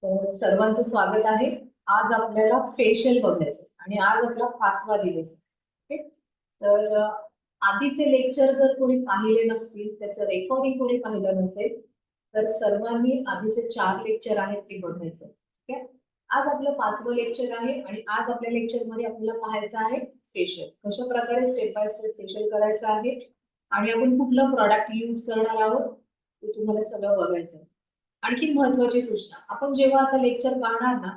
तर सर्वांचं स्वागत आहे. आज आपल्याला फेशियल बघायचं आणि आज आपला 5वा दिवस आहे. ओके. तर आधीचे लेक्चर जर कोणी पाहिले नसतील, त्याचं रेकॉर्डिंग कोणी पाहिलं नसेल तर सर्वांनी आधीचे 4 लेक्चर आहेत ते बघायचं. ओके. आज आपलं 5वं लेक्चर आहे आणि आज आपल्या लेक्चर मध्ये आपल्याला पाहायचं आहे फेशियल कशा प्रकारे स्टेप बाय स्टेप फेशियल करायचं आहे आणि आपण कुठलं प्रॉडक्ट यूज करणार आहोत ते तुम्हाला सगळं बघायचं आहे. आणखी महत्वाची सूचना, आपण जेव्हा आता लेक्चर पाहणार ना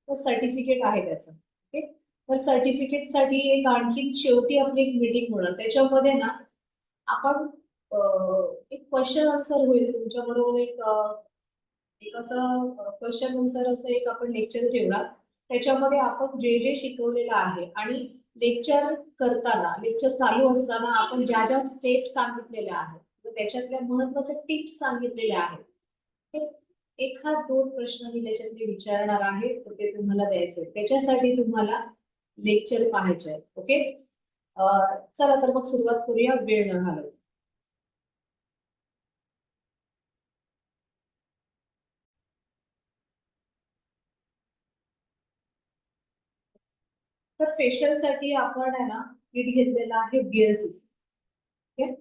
तर सर्टिफिकेट आहे त्याचं. ओके. तर सर्टिफिकेट साठी एक आणखी शेवटी आपली एक मीटिंग होणार, त्याच्यामध्ये ना आपण एक क्वेश्चन आन्सर होईल तुमच्या बरोबर. एक असं क्वेश्चन आन्सर असं एक आपण लेक्चर ठेवणार, त्याच्यामध्ये आपण जे जे शिकवलेलं आहे आणि लेक्चर करताना लेक्चर चालू असताना आपण ज्या ज्या स्टेप सांगितलेल्या आहेत त्याच्यातल्या महत्वाच्या टिप्स सांगितलेल्या आहेत, एखाद 2 प्रश्न मी त्याच्यातले विचारणार आहे तर ते तुम्हाला द्यायचे. त्याच्यासाठी तुम्हाला लेक्चर पाहायचे आहे. ओके. चला तर मग सुरुवात करूया वेळ न घालवता. तर फेशियल साठी आपण आहे ना किट घेतलेला आहे VLCC. ओके.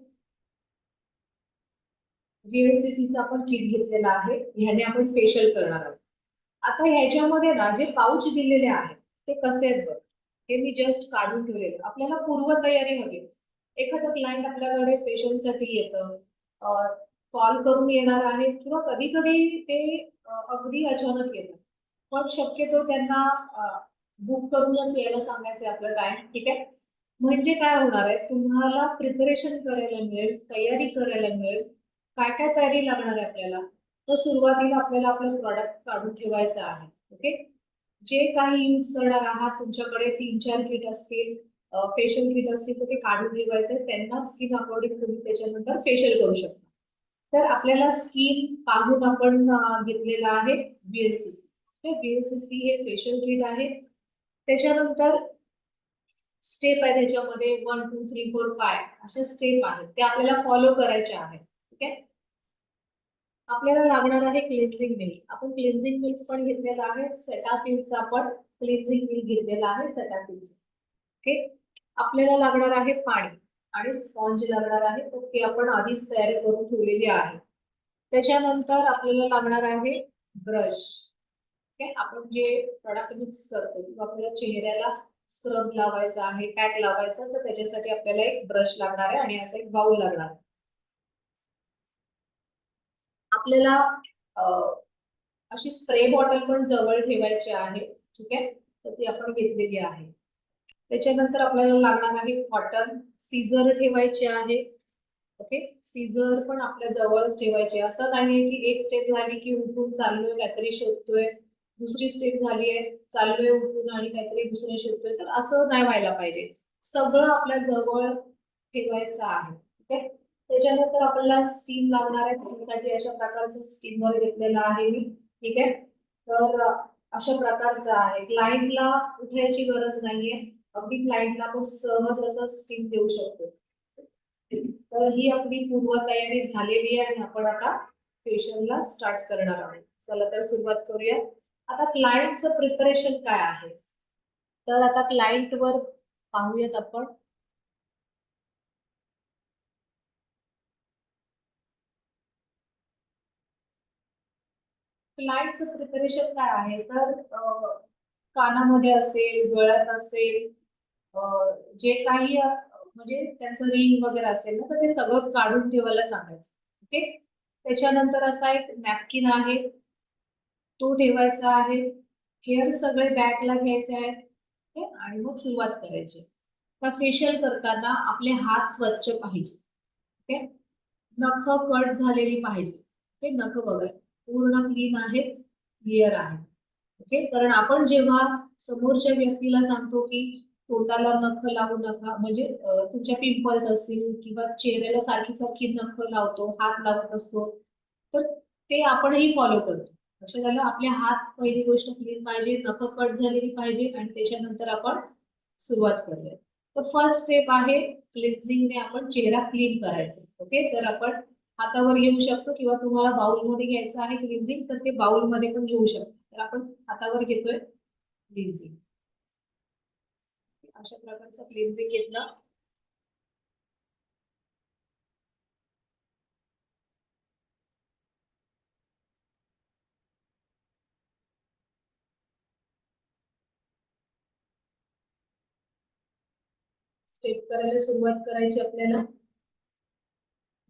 VLCCचा आपण किट घेतलेला आहे, ह्याने आपण फेशियल करणार आहोत. आता ह्याच्यामध्ये ना जे पाऊच दिलेले आहेत ते कसे आहेत बघ, हे मी जस्ट काढून ठेवलेले. आपल्याला पूर्वतयारी हवी. एखादं क्लायंट आपल्याकडे फेशियल साठी येतं, कॉल करून येणार आहे किंवा कधी कधी ते अगदी अचानक येतं, पण शक्यतो त्यांना बुक करूनच यायला सांगायचं आपलं टाइम. ठीक आहे. म्हणजे काय होणार आहे, तुम्हाला प्रिपरेशन करायला मिळेल, तयारी करायला मिळेल. काय काय तयारी लागणार आहे आपल्याला, तर सुरुवातीला आपल्याला आपलं प्रॉडक्ट काढून ठेवायचं आहे. ओके. जे काही यूज करणार आहात, तुमच्याकडे 3-4 किट असतील, फेशियल किट असतील तर ते काढून ठेवायचे. त्यांना स्किन अकॉर्डिंग तुम्ही त्याच्यानंतर फेशियल करू शकता. तर आपल्याला स्किन पाहून आपण घेतलेलं आहे VLCC. VLCC हे फेशियल किट आहे. त्याच्यानंतर स्टेप आहे त्याच्यामध्ये 1 2 3 4 5 अशा स्टेप आहेत, ते आपल्याला फॉलो करायचे आहेत. ठीक आहे. आपल्याला लागणार आहे क्लिन्झिंग मिल्क. आपण क्लिन्झिंग मिल्क पण घेतलेला आहे. सेटाफिलचा आपण क्लिन्झिंग मिल्क घेतलेला आहे सेटाफिलचा. ओके. आपल्याला लागणार आहे पाणी आणि स्पॉन्ज लागणार आहे, तर ते आपण आधीच तयारी करून ठेवलेली आहे. त्याच्यानंतर आपल्याला लागणार आहे ब्रश. ओके. आपण जे प्रोडक्ट मिक्स करतो किंवा आपल्याला चेहऱ्याला स्क्रब लावायचा आहे, पॅक लावायचा, तर त्याच्यासाठी आपल्याला एक ब्रश लागणार आहे आणि असा एक बाउल लागणार आहे. आपल्याला अशी स्प्रे बॉटल पण जवळ ठेवायची आहे. ठीक आहे. तर ती आपण घेतलेली आहे. त्याच्यानंतर आपल्याला लागणार आहे कॉटन, सीझर ठेवायचे आहे. ओके. सीझर पण आपल्या जवळच ठेवायचे. असं नाहीये की एक स्टेप झाली की उठून चाललोय काहीतरी शोधतोय, दुसरी स्टेप झाली आहे चाललोय उठून आणि काहीतरी दुसरं शोधतोय, तर असं नाही व्हायला पाहिजे. सगळं आपल्या जवळ ठेवायचं आहे. ठीक आहे. त्याच्यानंतर आपल्याला स्टीम लागणार आहे, त्यासाठी अशा प्रकारचं स्टीमर घेतलेलं आहे मी. ठीक आहे. तर अशा प्रकारचं आहे. क्लायंटला उठायची गरज नाहीये, अगदी क्लायंटला आपण सहज असं स्टीम देऊ शकतो. तर ही आपली पूर्वतयारी झालेली आहे आणि आपण आता फेशियलला स्टार्ट करणार आहोत. चला तर सुरुवात करूया. आता क्लायंटचं प्रिपरेशन काय आहे, तर आता क्लायंट वर पाहूयात आपण. क्लायंटचं प्रिपरेशन काय आहे, तर कानामध्ये असेल, गळ्यात असेल, जे काही म्हणजे त्यांचं रिंग वगैरे असेल ना, तर ते सगळं काढून ठेवायला सांगायचं. ओके. त्याच्यानंतर असा एक नॅपकिन आहे, तो ठेवायचा आहे. हेअर सगळे बॅकला घ्यायचे आहेत. ओके. आणि मग सुरुवात करायची. तर फेशियल करताना आपले हात स्वच्छ पाहिजे. ओके. नख कट झालेली पाहिजे. ते नख बघा पूर्ण क्लीन आहेत, क्लिअर आहे. ओके. कारण आपण जेव्हा समोरच्या व्यक्तीला सांगतो की तोंडाला नख लावू नका, म्हणजे तुमच्या पिंपल्स असतील किंवा चेहऱ्याला सारखी सारखी नख लावतो, हात लावत असतो, तर ते आपणही फॉलो करतो. लक्षात आलं. आपले हात पहिली गोष्ट क्लीन पाहिजे, नख कट झालेली पाहिजे आणि त्याच्यानंतर आपण सुरुवात करूया. तर फर्स्ट स्टेप आहे क्लिन्झिंगने आपण चेहरा क्लीन करायचा. ओके. तर आपण हातावर घेऊ शकतो किंवा तुम्हाला बाउल मध्ये घ्यायचं आहे क्लिन्झिंग, तर ते बाउल मध्ये पण घेऊ शकतो. तर आपण हातावर घेतोय क्लिन्झिंग. अशा प्रकारचं क्लिन्झिंग घेतलं. स्टेप करायला सुरुवात करायची आपल्याला.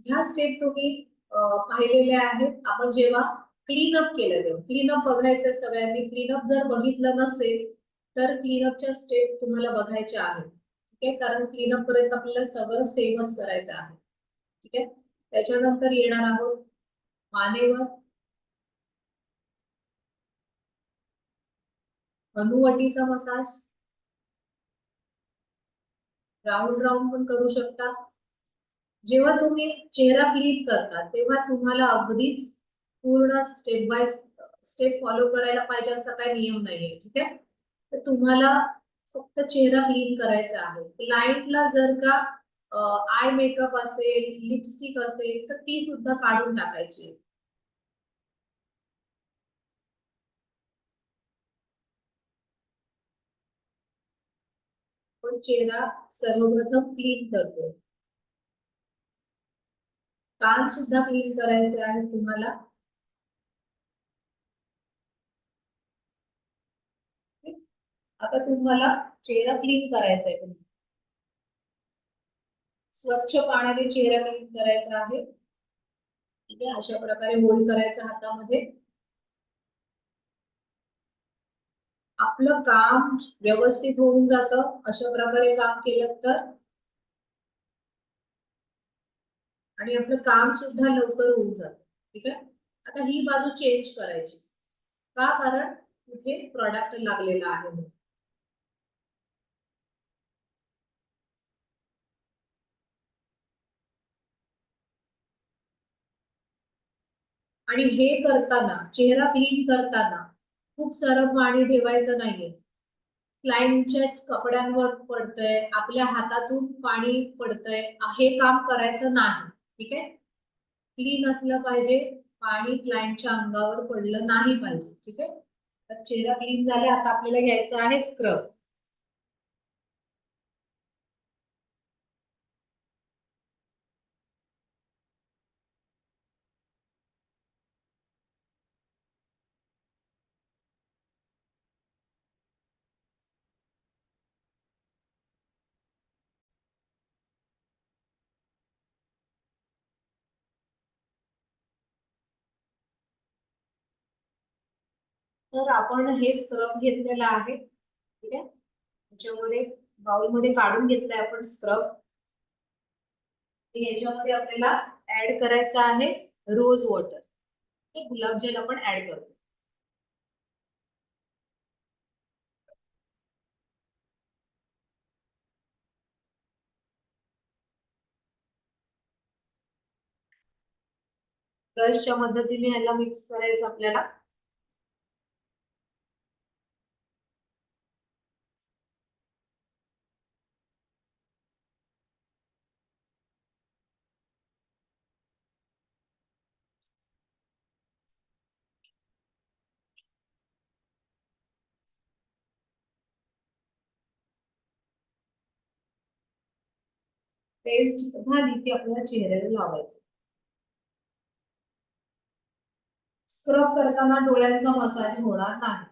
ह्या स्टेप तुम्ही पाहिलेल्या आहेत. आपण जेव्हा क्लीनअप केलं तेव्हा क्लीनअप बघायचं सगळ्यांनी. क्लीनअप जर बघितलं नसेल तर क्लीनअपच्या स्टेप तुम्हाला बघायच्या आहेत. ठीक आहे, कारण क्लीनअप पर्यंत आपल्याला सगळं सेमच करायचं आहे. ठीक आहे, त्याच्यानंतर येणार आहोत मानेवर, हनुवटीचा मसाज. राऊंड राऊंड पण करू शकता. जेव्हा तुम्ही चेहरा क्लीन करता तेव्हा तुम्हाला अगदीच पूर्ण स्टेप बाय स्टेप फॉलो करायला पाहिजे असा काही नियम नाहीये. ठीक आहे, तर तुम्हाला फक्त चेहरा क्लीन करायचा आहे. क्लायंटला जर का आय मेकअप असेल, लिपस्टिक असेल तर ती सुद्धा काढून टाकायची. पण चेहरा सर्वप्रथम क्लीन करतो. कान सुद्धा क्लीन करायचे आहे तुम्हाला. आता तुम्हाला चेहरा क्लीन करायचा आहे. स्वच्छ पाण्याने चेहरा क्लीन करायचा आहे. ठीक आहे, अशा प्रकारे होल्ड करायचं हातामध्ये. आपलं काम व्यवस्थित होऊन जातं अशा प्रकारे काम केलं तर. आणि आपलं काम सुद्धा लवकर होऊन जातं. ठीक आहे, आता ही बाजू चेंज करायची. का? कारण इथे प्रॉडक्ट लागलेला आहे म्हणून. आणि हे करताना, चेहरा क्लीन करताना खूप सारं पाणी ठेवायचं नाहीये. क्लायंटच्या कपड्यांवर पडतंय, आपल्या हातातून पाणी पडतंय, हे काम करायचं नाही. ठीक आहे, क्लीन असलं पाहिजे. पाणी क्लायंटच्या अंगावर पडलं नाही पाहिजे. ठीक आहे, तर चेहरा क्लीन झाला. आता आपल्याला घ्यायचं आहे स्क्रब. तर आपण हे स्क्रब घेतलेलं आहे. ठीक आहे, त्याच्यामध्ये बाउलमध्ये काढून घेतलंय आपण स्क्रब. याच्यामध्ये आपल्याला ऍड करायचं आहे रोज वॉटर. हे गुलाबजल आपण ऍड करतो. ब्रशच्या मदतीने ह्याला मिक्स करायचं आपल्याला. पेस्ट झाली की आपल्याला चेहऱ्याला लावायचं. स्क्रब करताना डोळ्यांचा मसाज होणार नाही.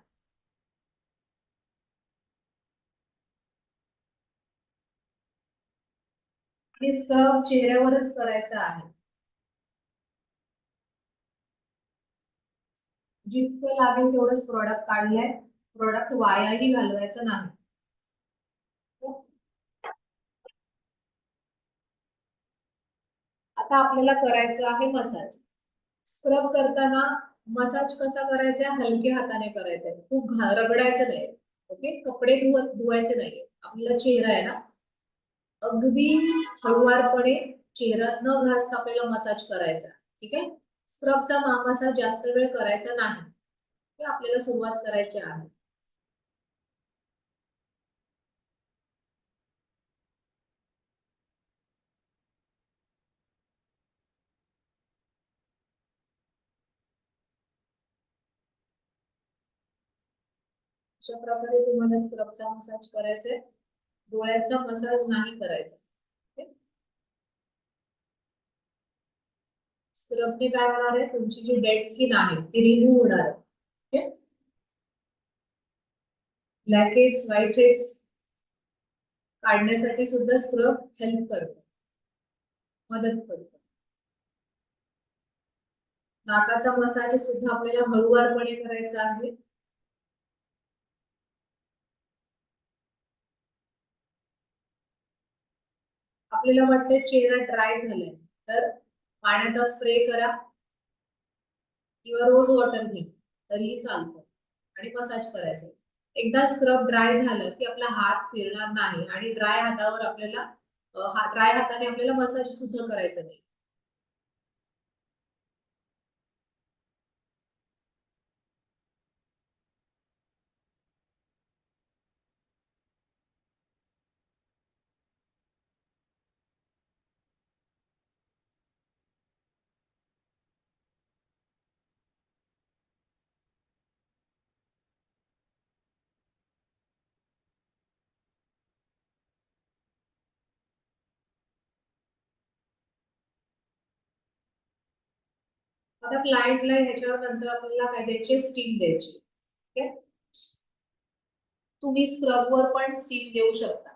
आणि स्क्रब चेहऱ्यावरच करायचा आहे. जितकं लागेल तेवढंच प्रॉडक्ट काढलंय. प्रॉडक्ट वायाही घालवायचं नाही. आता आपल्याला करायचं आहे मसाज. स्क्रब करताना मसाज कसा करायचा? हलक्या हाताने करायचा, खूप रगडायचं नाही. ओके, कपडे धुवायचे नाहीये. आपला चेहरा आहे ना, अगदी हळुवारपणे चेहरा न घासता आपल्याला मसाज करायचा. ठीक आहे, स्क्रबचा मसाज जास्त वेळ करायचा नाही. ते आपल्याला सुरुवात करायची आहे. अशा प्रकारे तुम्हाला स्क्रबचा मसाज करायचा आहे, डोळ्याचा मसाज नाही करायचा. स्क्रबने काय होणार आहे, तुमची जी डेड स्किन आहे ती रिमूव्ह होणार आहे. ब्लॅक हेड्स, व्हाईट हेड्स काढण्यासाठी सुद्धा स्क्रब हेल्प करतो, मदत करतो. नाकाचा मसाज सुद्धा आपल्याला हळूवारपणे करायचा आहे. आपल्याला वाटते चेहरा ड्राय झालाय, तर पाण्याचा स्प्रे करा किंवा रोज वॉटर घ्या तरीही चालतं आणि मसाज करायचं. एकदा स्क्रब ड्राय झालं की आपला हात फिरणार नाही आणि ड्राय हातावर आपल्याला ड्राय हाताने आपल्याला मसाज सुद्धा करायचं नाही. आता क्लायंटला ह्याच्यावर नंतर आपल्याला काय द्यायचे, स्टीम द्यायची. ठीक आहे, तुम्ही स्क्रबवर पण स्टीम देऊ शकता.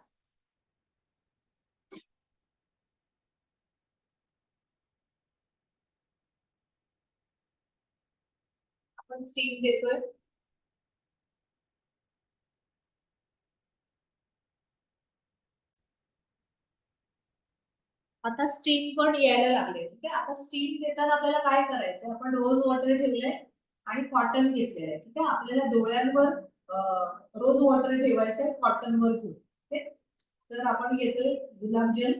आपण स्टीम देतोय. आता स्टीम पण यायला लागले. ठीक आहे, आता स्टीम देताना आपल्याला काय करायचं, आपण रोज वॉटर ठेवलंय आणि कॉटन घेतलेलं आहे. ठीक आहे, आपल्याला डोळ्यांवर रोज वॉटर ठेवायचंय कॉटनवर घेऊन. ठीक आहे, तर आपण घेतोय गुलाबजल.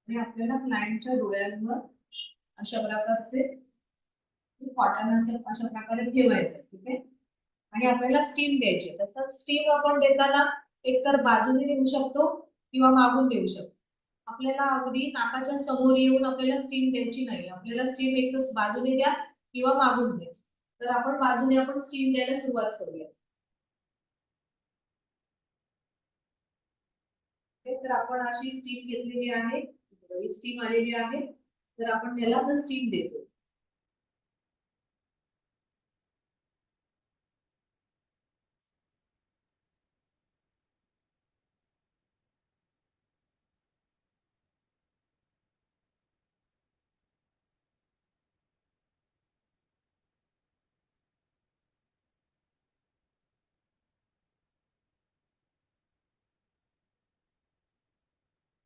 आणि आपल्याला क्लायंटच्या डोळ्यांवर अशा प्रकारचे कॉटन अशा प्रकारे ठेवायचं. ठीक आहे, आणि आपल्याला स्टीम द्यायची. तर स्टीम आपण देताना एकतर बाजूने देऊ शकतो किंवा मागून देऊ शकतो. आपल्याला अगदी नाकाच्या समोर येऊन आपल्याला स्टीम द्यायची नाही. आपल्याला स्टीम एकच बाजूने द्या किंवा मागून द्या. तर आपण बाजूने आपण स्टीम द्यायला सुरुवात करूया. तर आपण अशी स्टीम घेतलेली आहे, स्टीम आलेली आहे, तर आपण त्याला स्टीम देतो.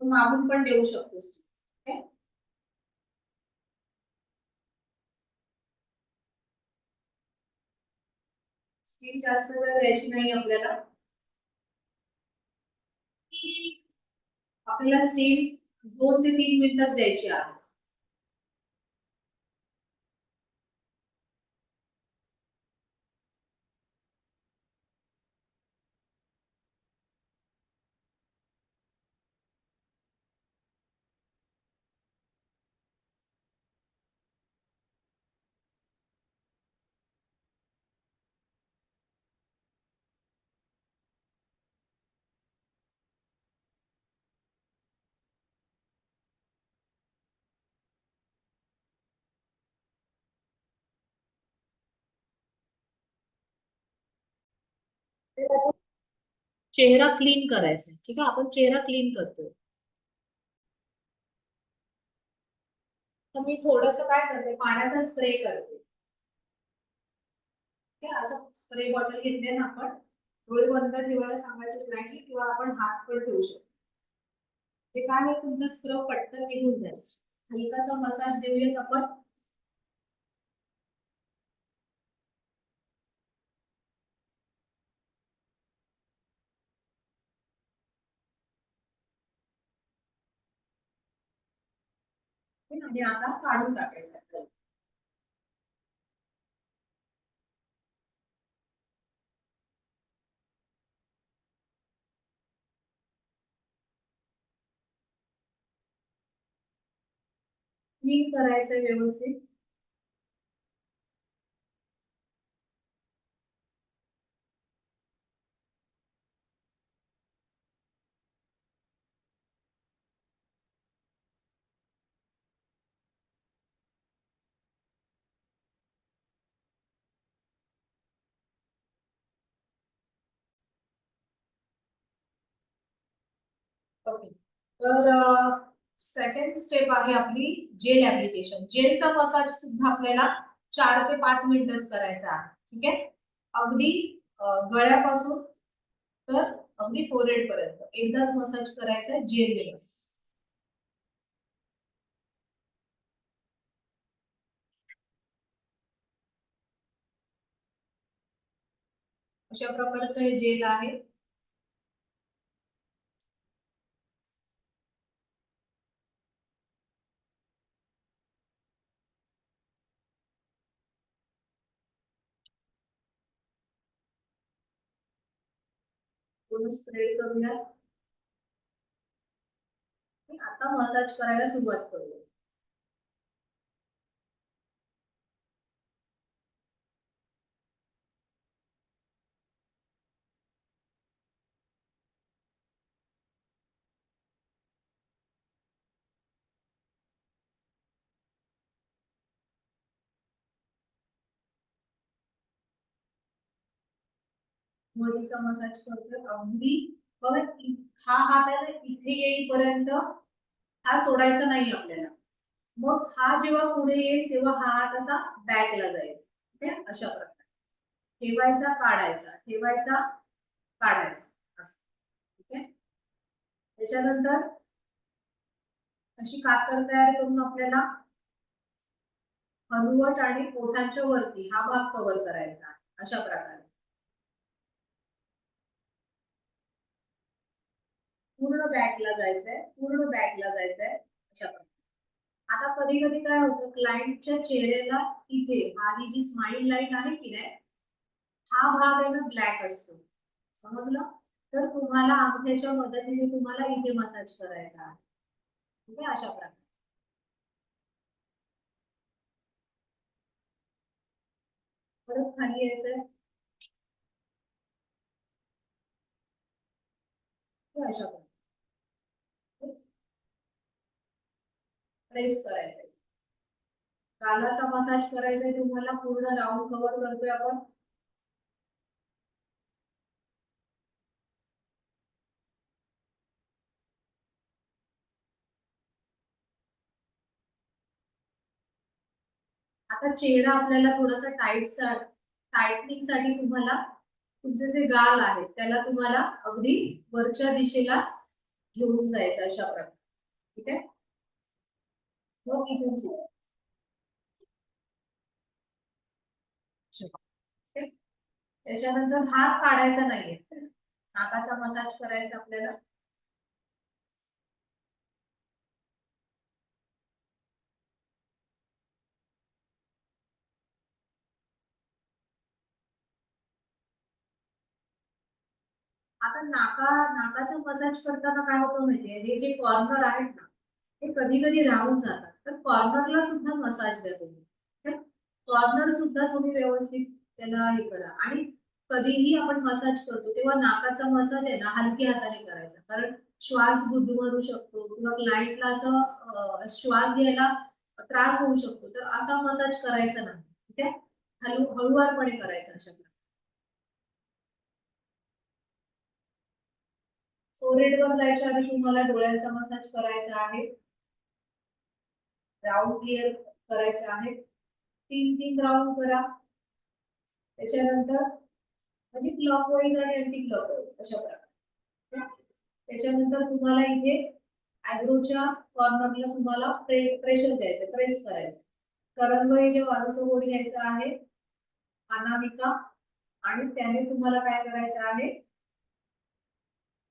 मागून पण देऊ शकतो स्टीम. स्टीम जास्त वेळ द्यायची नाही आपल्याला. आपल्याला स्टीम 2 ते 3 मिनिटच द्यायची आहे. चेहरा क्लीन करायचा. ठीक आहे, आपण चेहरा क्लीन करतोय. तर मी थोडस काय करते, पाण्याचा स्प्रे करते. ठीक आहे, असं स्प्रे बॉटल घेतले ना आपण, डोळे बंद ठेवायला सांगायचं नाही किंवा आपण हात पण ठेवू शकतो. ते काय होईल, तुमचा स्क्रब पटकन निघून जाईल. हलकासा मसाज देऊयात आपण. आणि आता काढून टाकायचं आपल्याला. क्लीन करायचंय व्यवस्थित. ओके, तर सेकंड स्टेप आहे आपली जेल ऍप्लिकेशन. जेलचा मसाज सुद्धा आपल्याला 4 ते 5 मिनिटच करायचा आहे. ठीक आहे, अगदी गळ्यापासून तर अगदी फोरहेड पर्यंत एकदाच मसाज करायचा आहे, जेल मसाज. अशा प्रकारचं हे जेल आहे. पूर्ण स्प्रेड करूया. आता मसाज करायला सुरुवात करूया. बॉडीचा मसाज करतोय अगदी. बघा हा हात आहे ना, इथे येईपर्यंत हा सोडायचा नाही आपल्याला. मग हा जेव्हा पुढे येईल तेव्हा हा हात असा बॅकला जाईल. ठीक आहे, अशा प्रकारे ठेवायचा, काढायचा, ठेवायचा, काढायचा असं. ठीक आहे, त्याच्यानंतर अशी कातर तयार करून आपल्याला हनुवट आणि पोटाच्या वरती हा भाग कव्हर करायचा अशा प्रकारे. पूर्ण बॅकला जायचंय, पूर्ण बॅकला जायचंय अशा प्रकारे. आता कधी कधी काय होतं, क्लायंटच्या चेहऱ्याला इथे हा ही जी स्माइल लाईन आहे की नाही, हा भाग आहे ना ब्लॅक असतो, समजलं? तर तुम्हाला अंगठ्याच्या मदतीने तुम्हाला इथे मसाज करायचा आहे. ठीक आहे, अशा प्रकारे. परत खाली यायचंय, अशा प्रकारे प्रेस करायचंय. गालाचा मसाज करायचा तुम्हाला, पूर्ण राऊंड कव्हर करतोय आपण. आता चेहरा आपल्याला थोडासा टाइटनिंग साठी तुम्हाला तुमचे जे गाल आहेत त्याला तुम्हाला अगदी वरच्या दिशेला घेऊन जायचं अशा प्रकारे. ठीक आहे, मग इथून सुरू. त्याच्यानंतर हात काढायचा नाहीये, नाकाचा मसाज करायचा आपल्याला. आता नाकाचा मसाज करताना काय होतं माहितीये, हे जे कॉर्नर आहेत ना, हे कधी कधी राहून जातात. तर कॉर्नरला सुद्धा मसाज द्या तुम्ही. कॉर्नर सुद्धा तुम्ही व्यवस्थित त्याला हे करा. आणि कधीही आपण मसाज करतो तेव्हा नाकाचा मसाज आहे ना हलक्या हाताने करायचा, कारण श्वास गुदमरू शकतो किंवा क्लायंटला असं श्वास घ्यायला त्रास होऊ शकतो. तर असा मसाज करायचा नाही. ठीक आहे, हळूवारपणे करायचा अशा प्रकारे. फोरहेड वर जायच्या आधी तुम्हाला डोळ्यांचा मसाज करायचा आहे. राऊंड क्लिअर करायचा आहे. 3-3 राऊंड करा. त्याच्यानंतर म्हणजे क्लॉकवाईज आणि अँटी क्लॉकवाईज अशा प्रकारे. त्याच्यानंतर तुम्हाला इथे आयब्रोच्या कॉर्नरला तुम्हाला प्रेशर द्यायचं, प्रेस करायचं. करंगळीच्या बाजूचा घ्यायचा आहे, अनामिका. आणि त्याने तुम्हाला काय करायचं आहे,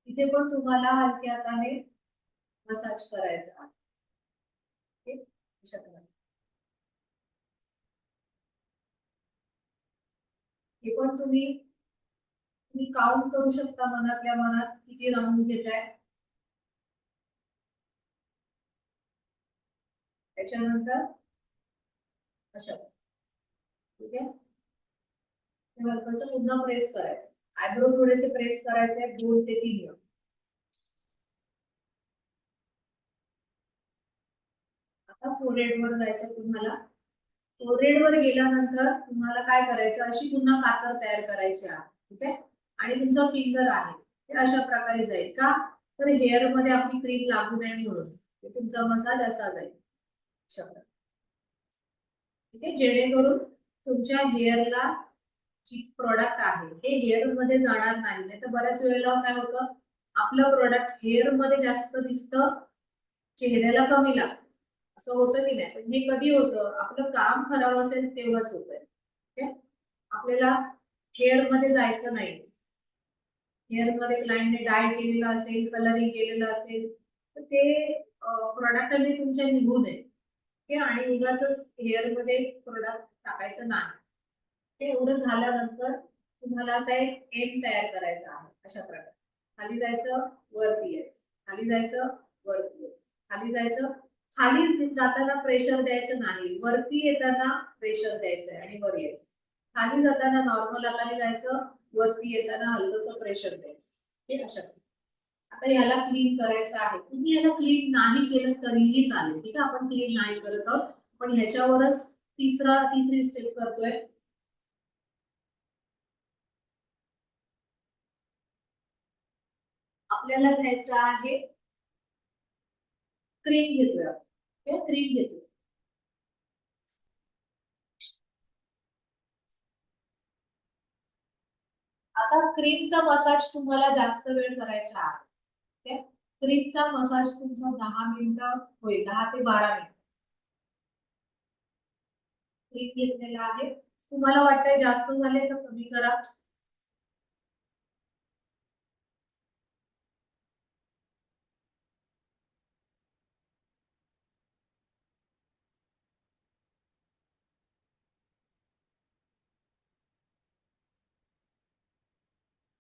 इथे पण तुम्हाला हलक्या हाताने मसाज करायचा आहे. ठीक, अशा प्रकारे. हे पण तुम्ही काउंट करू शकता मनातल्या मनात किती राऊंड घेताय. त्याच्यानंतर अशा, ठीक आहे, हलकंसं पुन्हा प्रेस करायचं. आयब्रो थोडेसे प्रेस करायचे 2 ते 3 वेळा. आता फोरहेड वर जायचं तुम्हाला. फोरहेड वर गेल्यानंतर तुम्हाला काय करायचं, अशी पुन्हा कातर तयार करायची आहे, ठीक आहे. आणि तुमचा फिंगर आहे ते अशा प्रकारे जाईल का, तर हेअर मध्ये आपली क्रीम लागू नये म्हणून. तुमचा मसाज असा जाईल अशा प्रकारे, ठीक आहे, जेणेकरून तुमच्या हेअरला जी प्रोडक्ट आहे हे हेअर मध्ये जाणार नाही. तर बऱ्याच वेळेला काय होतं, आपलं प्रोडक्ट हेअर मध्ये जास्त दिसतं, चेहऱ्याला कमी लागतं, असं होतं की नाही. पण हे कधी होतं, आपलं काम खराब असेल तेव्हाच होतंय. ठीक, आपल्याला हेअर मध्ये जायचं नाही. हेअर मध्ये क्लायंटने डाय केलेलं असेल, कलरिंग केलेलं असेल, तर ते प्रोडक्ट तुमच्या निघू नये. आणि उगाच हेअर मध्ये प्रोडक्ट टाकायचं नाही. ते एवढं झाल्यानंतर तुम्हाला असा एक एम तयार करायचा आहे अशा प्रकारे. खाली जायचं, वरती यायचं, खाली जायचं, वरती यायचं, खाली जायचं. खाली जाताना प्रेशर द्यायचं नाही, वरती येताना प्रेशर द्यायचंय आणि वर यायचं. खाली जाताना नॉर्मल हाताने जायचं, वरती येताना हलकंसं प्रेशर द्यायचं. हे अशा प्रकारे. आता याला क्लीन करायचं आहे. तुम्ही याला क्लीन नाही केलं तरीही चालेल, ठीक आहे. आपण क्लीन नाही करत आहोत, पण ह्याच्यावरच तिसरी स्टेप करतोय. आपल्याला घ्यायचं आहे क्रीम घेतोय, क्रीम घेतोय. आता क्रीमचा मसाज तुम्हाला जास्त वेळ करायचा आहे. क्रीमचा मसाज तुमचा 10 मिनिटं होईल, 10 ते 12 मिनिट. क्रीम घेतलेला आहे. तुम्हाला वाटतंय जास्त झाले तर कमी करा.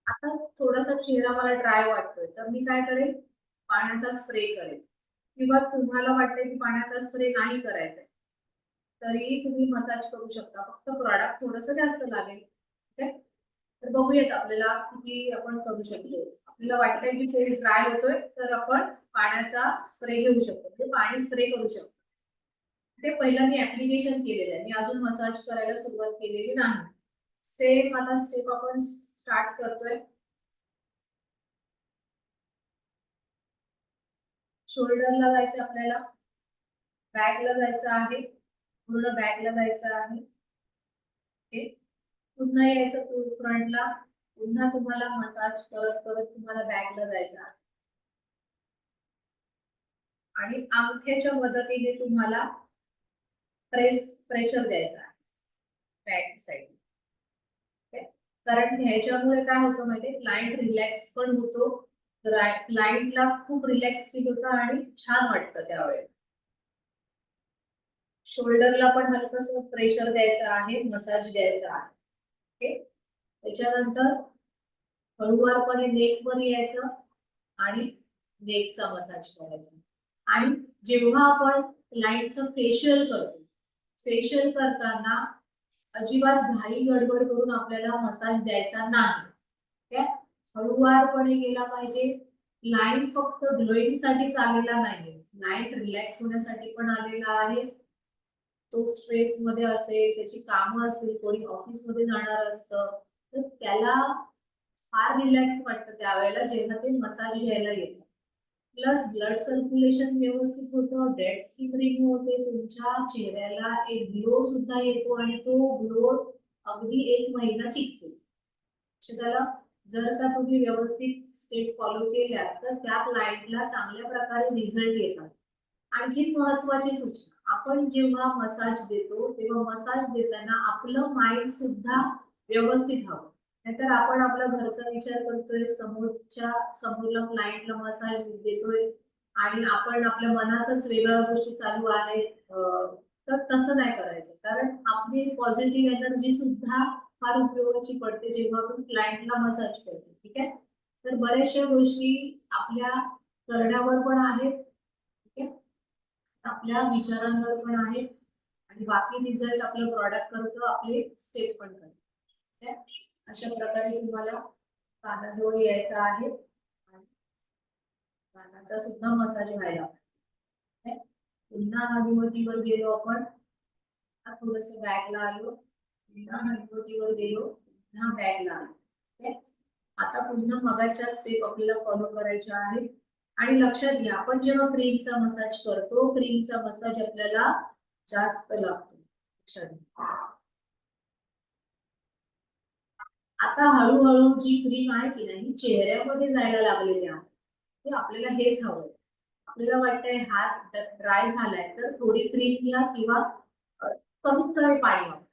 आता थोडासा चेहरा मला ड्राय वाटतोय, तर मी काय करेन, पाण्याचा स्प्रे करेन. किंवा तुम्हाला वाटतंय की पाण्याचा स्प्रे नाही करायचा, तरी तुम्ही मसाज करू शकता. फक्त प्रॉडक्ट थोडंसं जास्त लागेल. ठीक आहे, तर बघूयात आपल्याला किती आपण करू शकतो. आपल्याला वाटतंय की फेस ड्राय होतोय, तर आपण पाण्याचा स्प्रे घेऊ शकतो, म्हणजे पाणी स्प्रे करू शकतो. ते पहिलं मी ऍप्लिकेशन केलेलं आहे, मी अजून मसाज करायला सुरुवात केलेली नाही. सेम आता स्टेप आपण स्टार्ट करतोय. शोल्डरला जायचं आपल्याला, बॅकला जायचं आहे, पूर्ण बॅकला जायचं आहे. ओके, पुन्हा यायचं फ्रंटला, पुन्हा तुम्हाला मसाज करत करत तुम्हाला बॅकला जायचं आहे. आणि अंगठ्याच्या मदतीने तुम्हाला प्रेशर द्यायचा आहे बॅक साइड. कारण ह्याच्यामुळे काय होतं माहितीये, क्लायंट रिलॅक्स पण होतो, क्लायंटला खूप रिलॅक्स फील होतं आणि छान वाटतं त्यावेळेला. शोल्डरला पण हलकंसं प्रेशर द्यायचं आहे, मसाज द्यायचा आहे. ओके, त्याच्यानंतर हळूवारपणे नेकवर यायचं आणि नेकचा मसाज करायचा. आणि जेव्हा आपण क्लायंटचं फेशियल करतो, फेशियल करताना अजिबात घाई गडबड करून आपल्याला मसाज द्यायचा नाही. हळूवारपणे गेला पाहिजे. क्लायंट फक्त ग्लोईंग साठीच आलेला नाही, क्लायंट रिलॅक्स होण्यासाठी पण आलेला आहे. तो स्ट्रेस मध्ये असेल, त्याची कामं असतील, कोणी ऑफिस मध्ये जाणार असतं, तर त्याला फार रिलॅक्स वाटतं त्यावेळेला जेव्हा ते मसाज घ्यायला येतं. प्लस ब्लड सर्क्युलेशन व्यवस्थित होतं, डेड स्किन रिमूव्ह होते, तुमच्या चेहऱ्याला एक ग्लो सुद्धा येतो आणि तो ग्लो अगदी 1 महिना टिकतो. त्याला जर का तुम्ही व्यवस्थित स्टेप फॉलो केल्या तर त्या क्लायंटला चांगल्या प्रकारे रिझल्ट येतात. आणखी महत्वाची सूचना, आपण जेव्हा मसाज देतो तेव्हा मसाज देताना आपलं माइंड सुद्धा व्यवस्थित हवं. नाहीतर आपण आपला घरचा विचार करतोय, समोरला क्लायंटला मसाज देतोय आणि आपण आपल्या मनातच वेगळ्या गोष्टी चालू आहेत, तर तसं नाही करायचं. कारण आपली पॉझिटिव्ह एनर्जी सुद्धा फार उपयोगाची पडते जेव्हा आपण क्लायंटला मसाज करतो. ठीक आहे, तर बऱ्याचशा गोष्टी आपल्या करण्यावर पण आहेत. ठीक आहे, आपल्या विचारांवर पण आहे आणि बाकी रिझल्ट आपलं प्रॉडक्ट करतो, आपले स्टेप पण करतो. अशा प्रकारे तुम्हाला कानाजवळ यायचं आहे आणि कानाचा सुद्धा मसाज व्हायला पाहिजे. पुन्हा हनुवटीवर गेलो आपण, थोडस बॅकला आलो, पुन्हा हनुवटीवर गेलो, पुन्हा बॅकला आलो. आता पुन्हा मगाच्या स्टेप आपल्याला फॉलो करायच्या आहेत. आणि लक्षात घ्या, आपण जेव्हा क्रीमचा मसाज करतो, क्रीमचा मसाज आपल्याला जास्त लागतो. लक्षात घ्या. आता हळूहळू जी क्रीम आहे की नाही चेहऱ्यामध्ये जायला लागलेली आहे, ते आपल्याला हेच हवंय. आपल्याला वाटतंय हात ड्राय झालाय तर थोडी क्रीम घ्या किंवा कमीत कमी पाणी वापरा,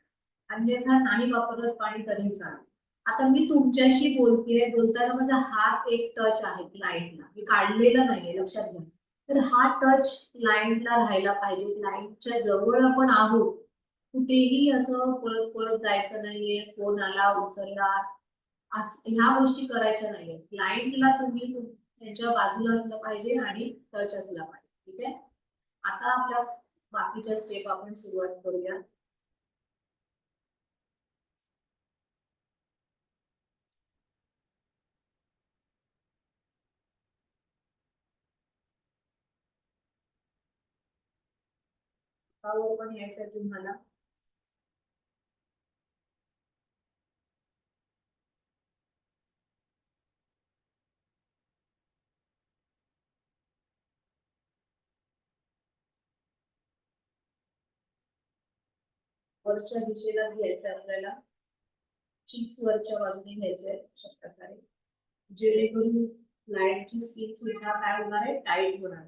अन्यथा नाही वापरत पाणी तरी चालेल. आता मी तुमच्याशी बोलतेय, बोलताना माझा हात एक टच आहे क्लायंटला, मी काढलेला नाहीये, लक्षात घ्या. तर हा टच क्लायंटला राहायला पाहिजे, क्लायंटच्या जवळ आपण आहोत, कुठेही असं पळत पळत जायचं नाहीये, फोन आला उचलला ह्या गोष्टी करायच्या नाहीये. क्लायंटला तुम्ही त्यांच्या बाजूला असलं पाहिजे आणि टच असला पाहिजे. ठीक आहे. आता आपल्या बाकीच्या स्टेप आपण सुरुवात करूया. पण यायचं तुम्हाला. वरच्या दिशेला घ्यायचं आपल्याला, चिक्स वरच्या बाजूने घ्यायचे अशा प्रकारे, जेणेकरून लाईटची स्किन सुद्धा काय होणार आहे, टाईट होणार.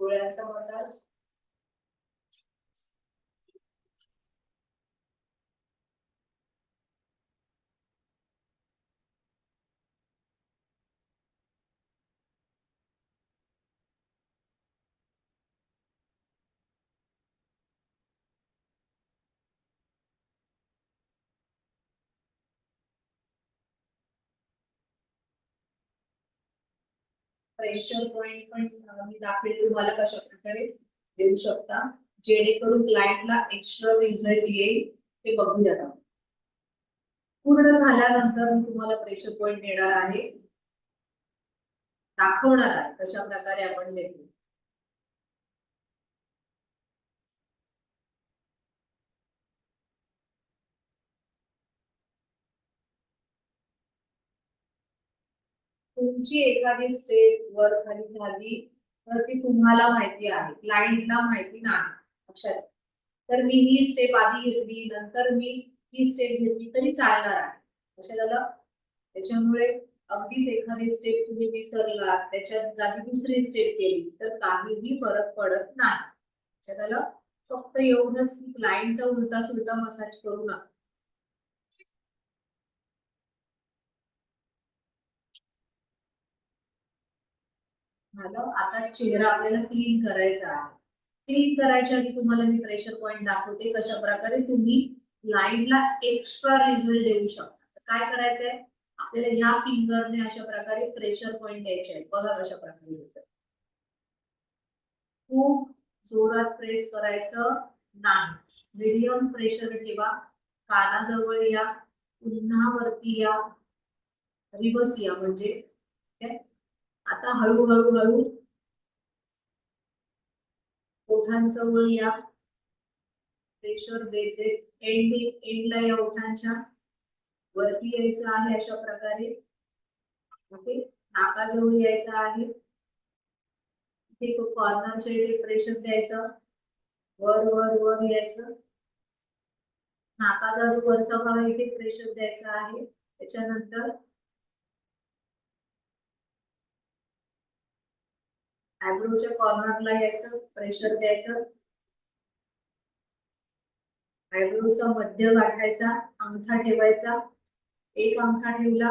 डोळ्यांचा मसाज, प्रेशर पॉइंट पण मी दाखवेल तुम्हाला कशा प्रकारे देऊ शकता, जेणेकरून क्लायंटला एक्स्ट्रा रिझल्ट येईल. ते बघूया. पूर्ण झाल्यानंतर मी तुम्हाला प्रेशर पॉइंट देणार आहे, दाखवणार आहे कशा प्रकारे आपण देतो. तुमची एखादी स्टेप वर खाली झाली तर ती तुम्हाला माहिती आहे, क्लायंटला माहिती नाही. लक्षात. तर मी ही स्टेप आधी घेतली, नंतर मी ही स्टेप घेतली तरी चालणार आहे. लक्षात आलं. त्याच्यामुळे अगदीच एखादी स्टेप तुम्ही विसरला, त्याच्यात जागी दुसरी स्टेप केली तर काहीही फरक पडत नाही. लक्षात आलं. फक्त एवढंच की क्लायंटचा उलटा सुलटा मसाज करू नका. झालं. आता चेहरा आपल्याला क्लीन करायचा आहे. क्लीन करायच्या आधी तुम्हाला मी प्रेशर पॉइंट दाखवते कशा प्रकारे तुम्ही लाईनला एक्स्ट्रा रिझल्ट देऊ शकता. काय करायचंय, आपल्याला ह्या फिंगरने अशा प्रकारे प्रेशर पॉइंट द्यायचे आहेत. बघा कशा प्रकारे होतं. खूप जोरात प्रेस करायचं नाही, मीडियम प्रेशर ठेवा. कानाजवळ या, पुन्हा वरती या, रिवर्स या म्हणजे. आता हळूहळू हळू ओठांजवळ या, प्रेशर देत देत एंडला या ओठांच्या वरती यायचं आहे अशा प्रकारे. ओके. नाकाजवळ यायचं आहे, इथे कॉर्नरच्या इथे प्रेशर द्यायचं, वर वर वर यायचं. नाकाचा जो वरचा भाग इथे प्रेशर द्यायचा आहे. त्याच्यानंतर आयब्रोच्या कॉर्नरला यायचं, प्रेशर द्यायचं. आयब्रोचा मध्य गाठायचा, अंगठा ठेवायचा, एक अंगठा ठेवला,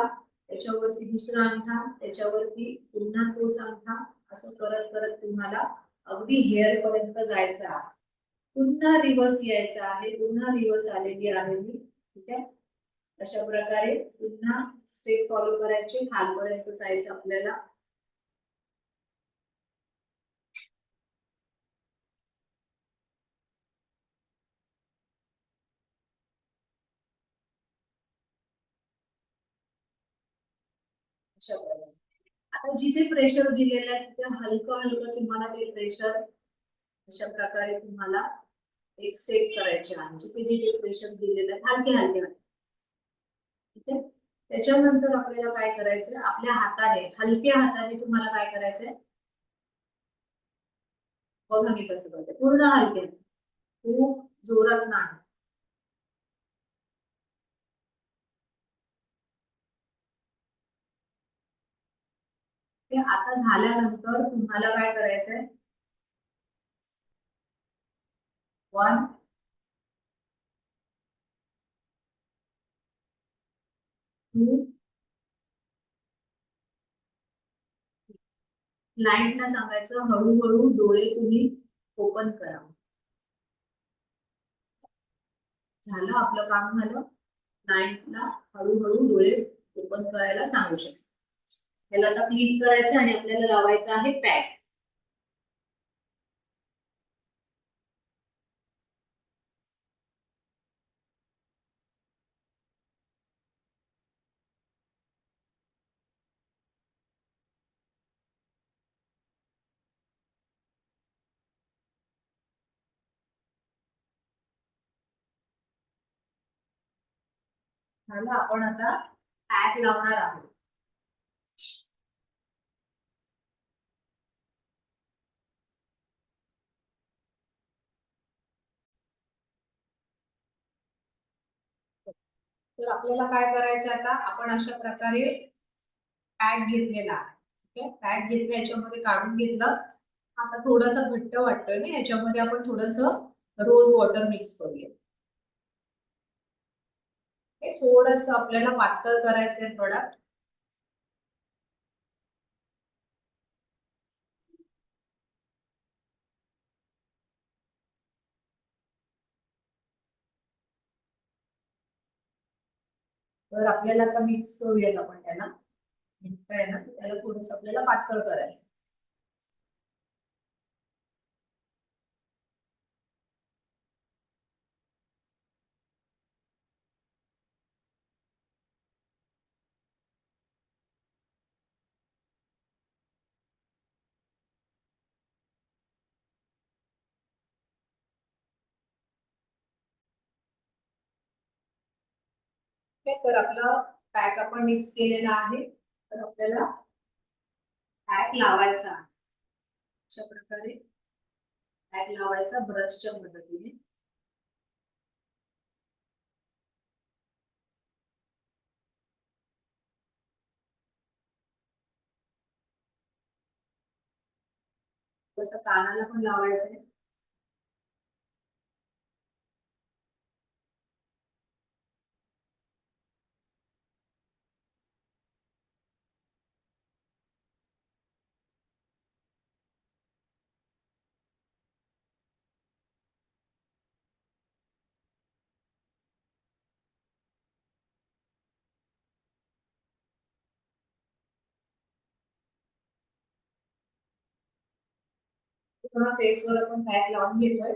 त्याच्यावरती दुसरा अंगठा, त्याच्यावरती पुन्हा तोच अंगठा, असं करत करत तुम्हाला अगदी हेअर पर्यंत जायचं आहे. पुन्हा रिवर्स यायचं आहे, पुन्हा रिवर्स आलेली आहे मी. ठीक आहे, अशा प्रकारे पुन्हा स्टेप फॉलो करायचे, खालपर्यंत जायचं आपल्याला. अशा प्रकारे आता जिथे प्रेशर दिलेलं आहे तिथे हलकं हलकं तुम्हाला ते प्रेशर अशा प्रकारे तुम्हाला एक स्टेप करायचे आहे. जिथे जिथे प्रेशर दिलेलं आहे हलके हलके. ठीक आहे, त्याच्यानंतर आपल्याला काय करायचंय, आपल्या हाताने हलक्या हाताने तुम्हाला काय करायचंय, बघा मी कसं करते, पूर्ण हलके, खूप जोरात नाही. ते आता झाल्यानंतर तुम्हाला काय करायचंय, 1 2 क्लायंटला सांगायचं हळूहळू डोळे तुम्ही ओपन करा. झालं आपलं काम झालं. क्लायंटला हळूहळू डोळे ओपन करायला सांगू शकतो. त्याला आता क्लीन करायचं आणि आपल्याला लावायचं आहे पॅक. झालं, आपण आता पॅक लावणार आहोत. तर आपल्याला काय करायचं, आता आपण अशा प्रकारे पॅक घेतलेला आहे. ठीक आहे, पॅक घेतलं, याच्यामध्ये काढून घेतलं. आता थोडासा घट्ट वाटतोय ना, याच्यामध्ये आपण थोडस रोज वॉटर मिक्स करूया. थोडस आपल्याला पातळ करायचंय प्रोडक्ट. तर आपल्याला आता मिक्स करूयात आपण त्याला. आहे ना, त्याला थोडस आपल्याला पातळ करायचं. तर आपला पॅक आपण मिक्स केलेला आहे. तर आपल्याला पॅक लावायचा आहे. अशा प्रकारे पॅक लावायचा ब्रशच्या मदतीने. तसं कानाला पण लावायचंय. पूर्ण फेसवर आपण पॅक लावून घेतोय.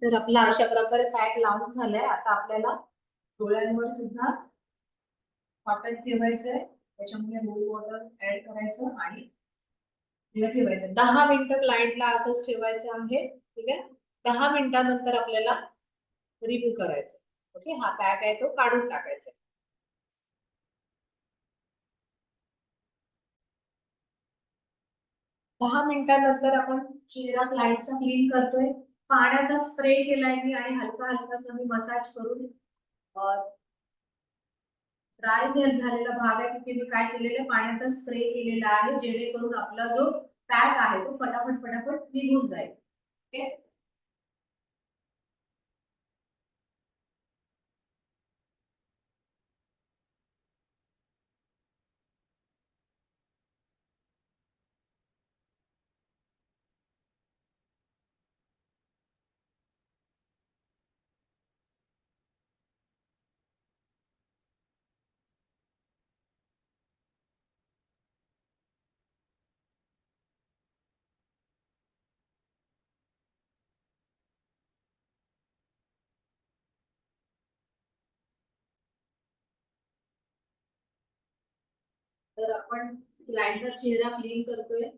तर आपला अशा प्रकारे पॅक लावून झालाय. आता आपल्याला डोळ्यांवर सुद्धा कॉटन ठेवायचंय, त्याच्यामध्ये रोज वॉटर ऍड करायचं आणि तिला ठेवायचं 10 मिनिटं. क्लायंटला असंच ठेवायचं आहे. ठीक आहे, 10 मिनिटानंतर आपल्याला रिमूव्ह करायचं. ओके, हा पॅक आहे तो काढून टाकायचा. 10 मिनिटानंतर आपण चेहरा क्लायंटचा क्लीन करतोय. पाण्याचा स्प्रे केलाय मी आणि हलका हलकासा मी मसाज करून ड्राय झालेला भाग आहे तिथे मी काय केलेलं, पाण्याचा स्प्रे केलेला आहे, जेणेकरून आपला जो पॅक आहे तो फटाफट फटाफट निघून जाईल. ओके. तर आपण क्लायंटचा चेहरा क्लीन करतोय.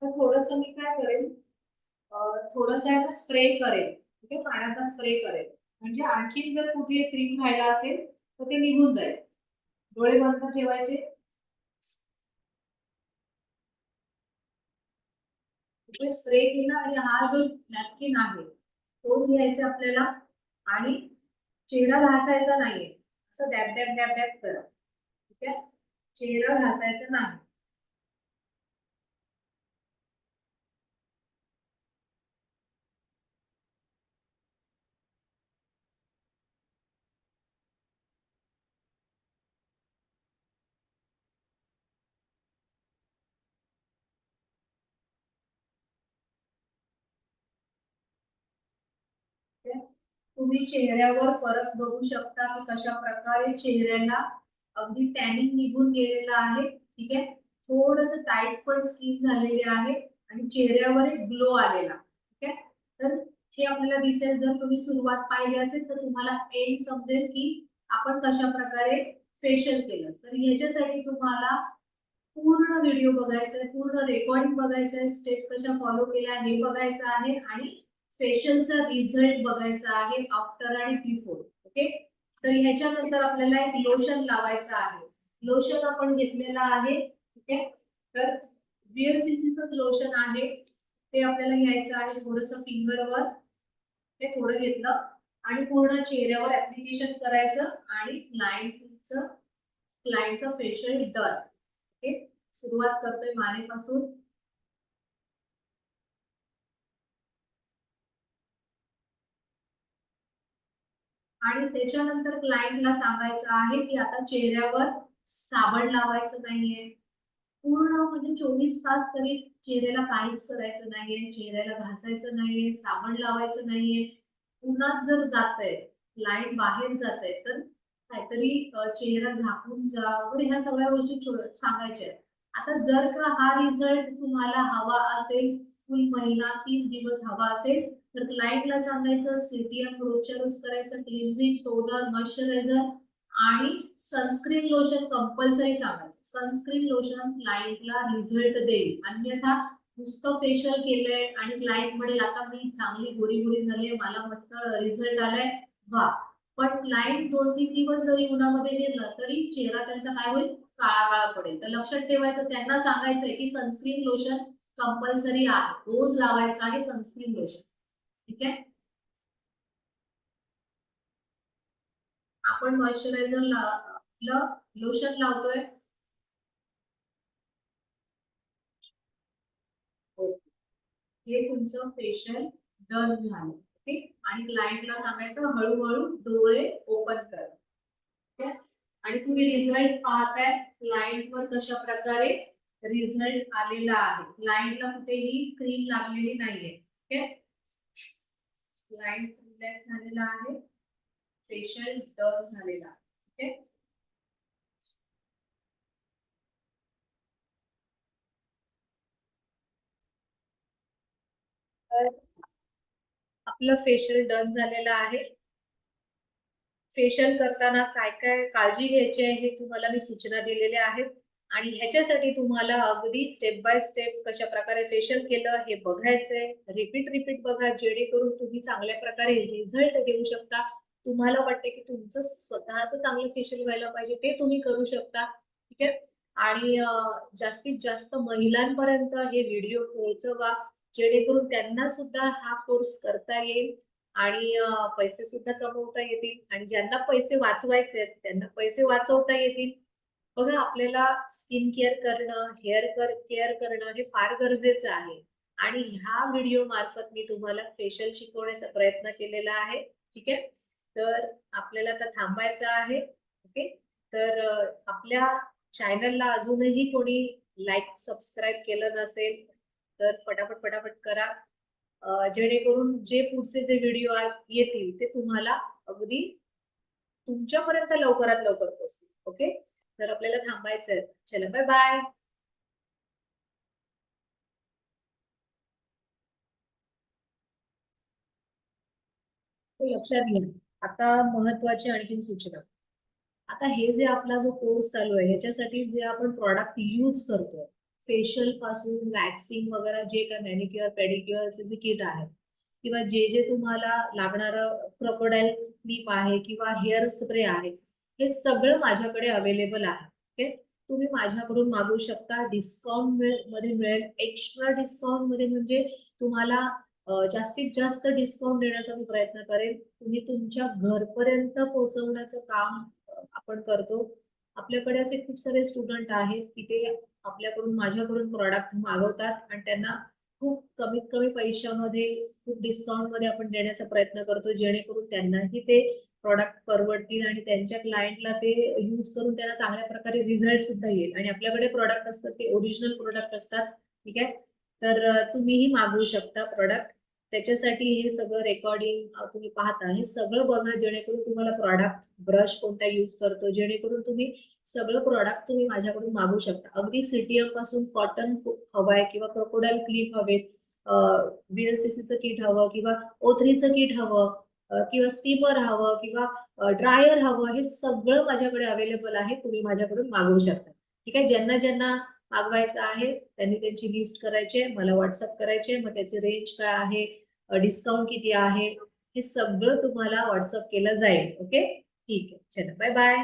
तर थोडस मी काय करेन, थोडस आहे ना स्प्रे करेल. ओके, पाण्याचा स्प्रे करेल, म्हणजे आणखी जर कुठे क्रीम राहिला असेल तर ते निघून जाईल. डोळे बंद ठेवायचे. इथे स्प्रे केला आणि हा जो नॅपकिन आहे तोच घ्यायचा आपल्याला, आणि चेहरा घासायचा नाहीये, असं डॅब डॅब डॅब डॅब करा. ठीक आहे, चेहरा घासायचा नाही. तुम्ही चेहऱ्यावर फरक बघू शकता की कशा प्रकारे चेहऱ्याला अगदी टॅनिंग निघून गेलेलं आहे. ठीक आहे, थोडस टाईट पण स्किन झालेली आहे आणि चेहऱ्यावर एक ग्लो आलेला. ठीक आहे, तर हे आपल्याला दिसेल. जर तुम्ही सुरुवात पाहिली असेल तर तुम्हाला एंड समजेल की आपण कशा प्रकारे फेशियल केलं. तर ह्याच्यासाठी तुम्हाला पूर्ण व्हिडिओ बघायचा आहे, पूर्ण रेकॉर्डिंग बघायचं आहे, स्टेप कशा फॉलो केल्या हे बघायचं आहे, आणि फेशियलचा रिझल्ट बघायचा आहे आफ्टर आणि बिफोर. ओके, तर ह्याच्यानंतर आपल्याला एक लोशन लावायचं आहे. लोशन आपण घेतलेलं आहे. ठीक आहे, तर VLCCच लोशन आहे ते आपल्याला घ्यायचं आहे. थोडस फिंगरवर ते थोडं घेतलं आणि पूर्ण चेहऱ्यावर ऍप्लिकेशन करायचं, आणि क्लायंटचं फेशियल डन. ओके, सुरुवात करतोय मानेपासून. आणि त्याच्यानंतर क्लायंटला सांगायचं आहे की आता चेहऱ्यावर साबण लावायचं नाहीये. पूर्ण म्हणजे 24 तास तरी चेहऱ्याला काहीच करायचं नाहीये, चेहऱ्याला घासायचं नाहीये, साबण लावायचं नाहीये. उन्हात जर जातंय, क्लायंट बाहेर जातंय, तर काहीतरी चेहरा झाकून जा वगैरे, ह्या सगळ्या गोष्टी सांगायच्या आहेत. आता जर का हा रिझल्ट तुम्हाला हवा असेल, फुल महिना 30 दिवस हवा असेल, तर क्लायंटला सांगायचं CTM रोजच्या रोज करायचं, क्लिन्झिंग, टोनर, मॉइश्चरायझर आणि सनस्क्रीन लोशन कंपल्सरी सांगायचं. सनस्क्रीन लोशन क्लायंटला रिझल्ट देईल. अन्यथा नुसतं फेशियल केलंय आणि क्लायंट म्हणेल आता मी चांगली गोरी गोरी झाली, मला मस्त रिझल्ट आलाय, वा, पण क्लायंट 2-3 दिवस जरी उन्हामध्ये गेला तरी चेहरा त्यांचा काय होईल, काळा काळा पडेल. तर लक्षात ठेवायचं, त्यांना सांगायचंय की सनस्क्रीन लोशन कंपल्सरी आहे, रोज लावायचं आहे सनस्क्रीन लोशन. ठीक आहे, आपण मॉइश्चरायझर लोशन लावतोय. हे तुमचं फेशियल डन झालं. ठीक, आणि क्लायंटला सांगायचं हळूहळू डोळे ओपन कर. ठीक आहे, आणि तुम्ही रिझल्ट पाहताय क्लायंटवर कशा प्रकारे रिझल्ट आलेला आहे. क्लायंटला कुठेही क्रीम लागलेली नाहीये. ठीक आहे, क्लायंट रिलॅक्स झालेला आहे, फेशियल डन झालेला. ठीक आहे, तर आपलं फेशियल डन झालेलं आहे. फेशियल करताना काय काय काळजी घ्यायची आहे हे तुम्हाला मी सूचना दिलेल्या आहेत. आणि ह्याच्यासाठी तुम्हाला अगदी स्टेप बाय स्टेप कशा प्रकारे फेशियल केलं हे बघायचंय. रिपीट बघा, जेणेकरून तुम्ही चांगल्या प्रकारे रिझल्ट देऊ शकता. तुम्हाला वाटते की तुमचं स्वतःचं चांगलं फेशियल व्हायला पाहिजे, ते तुम्ही करू शकता. ठीक आहे. आणि जास्तीत जास्त महिलांपर्यंत हे व्हिडिओ पोहोचवा, जेणेकरून त्यांना सुद्धा हा कोर्स करता येईल आणि पैसे सुद्धा कमवता येतील. आणि ज्यांना पैसे वाचवायचे आहेत त्यांना पैसे वाचवता येतील. बघा, आपल्याला स्किन केअर करणं, हेअर केअर करणं हे फार गरजेचं आहे. आणि ह्या व्हिडिओ मार्फत मी तुम्हाला फेशियल शिकवण्याचा प्रयत्न केलेला आहे. ठीक आहे. तर आपल्याला आता थांबायचं आहे. ओके. तर आपल्या चॅनलला अजूनही कोणी लाईक सबस्क्राईब केलं नसेल तर फटाफट करा. जेणेकरून जे पुढचे जे व्हिडिओ येतील ते तुम्हाला अगदी तुमच्यापर्यंत लवकरात लवकर पोहोचतील. ओके. तर आपल्याला थांबायचंय. चला, बाय बाय. लक्षात घ्या. आता महत्वाची आणखीन सूचना. आता हे जे आपला जो कोर्स चालू आहे ह्याच्यासाठी जे आपण प्रॉडक्ट यूज करतोय, फेशियल पासून वॅक्सिंग वगैरे जे काय मॅनिक्युअर पेडिक्युअरचे जे किट आहे किंवा जे जे तुम्हाला लागणारं क्रोकोडाईल क्लिप आहे किंवा हेअर स्प्रे आहे, हे सगळं माझ्याकडे अवेलेबल आहे. ओके. तुम्ही माझ्याकडून मागवू शकता. डिस्काउंट मध्ये मिळेल. एक्स्ट्रा डिस्काउंट मध्ये म्हणजे तुम्हाला जास्तीत जास्त डिस्काउंट देण्याचा मी प्रयत्न करेन. तुम्ही तुमच्या घरपर्यंत पोहोचवण्याचं काम आपण करतो. आपल्याकडे असे खूप सारे स्टुडंट आहेत की ते आपल्याकडून माझ्याकडून प्रॉडक्ट मागवतात आणि त्यांना खूप कमीत कमी पैशामध्ये खूप डिस्काउंट मध्ये आपण देण्याचा प्रयत्न करतो, जेणेकरून त्यांनाही ते प्रॉडक्ट परवडतील आणि त्यांच्या क्लायंटला ते यूज करून त्यांना चांगल्या प्रकारे रिझल्ट सुद्धा येईल. आणि आपल्याकडे प्रॉडक्ट असतात ते ओरिजिनल प्रोडक्ट असतात. ठीक आहे. तर तुम्हीही मागवू शकता प्रॉडक्ट. त्याच्यासाठी हे सगळं रेकॉर्डिंग तुम्ही पाहता, हे सगळं बघा, जेणेकरून तुम्हाला प्रॉडक्ट ब्रश कोणता यूज करतो, जेणेकरून तुम्ही सगळं प्रॉडक्ट तुम्ही माझ्याकडून मागू शकता. अगदी सीटीएफ पासून कॉटन हवाय किंवा क्रोकोडाईल क्लिप हवे, बीएलसीसीचं किट हवं किंवा O3चं किट हवं किंवा स्टीमर हवं किंवा ड्रायर हवं, हे सगळं माझ्याकडे अवेलेबल आहे. तुम्ही माझ्याकडून मागवू शकता. ठीक आहे. ज्यांना ज्यांना मागवायचं आहे त्यांनी त्यांची लिस्ट करायची आहे, मला व्हॉट्सअप करायचे, मग त्याचे रेंज काय आहे, डिस्काउंट किती आहे, हे सगळं तुम्हाला व्हॉट्सअप केलं जाईल. ओके. ठीक आहे. चला, बाय बाय.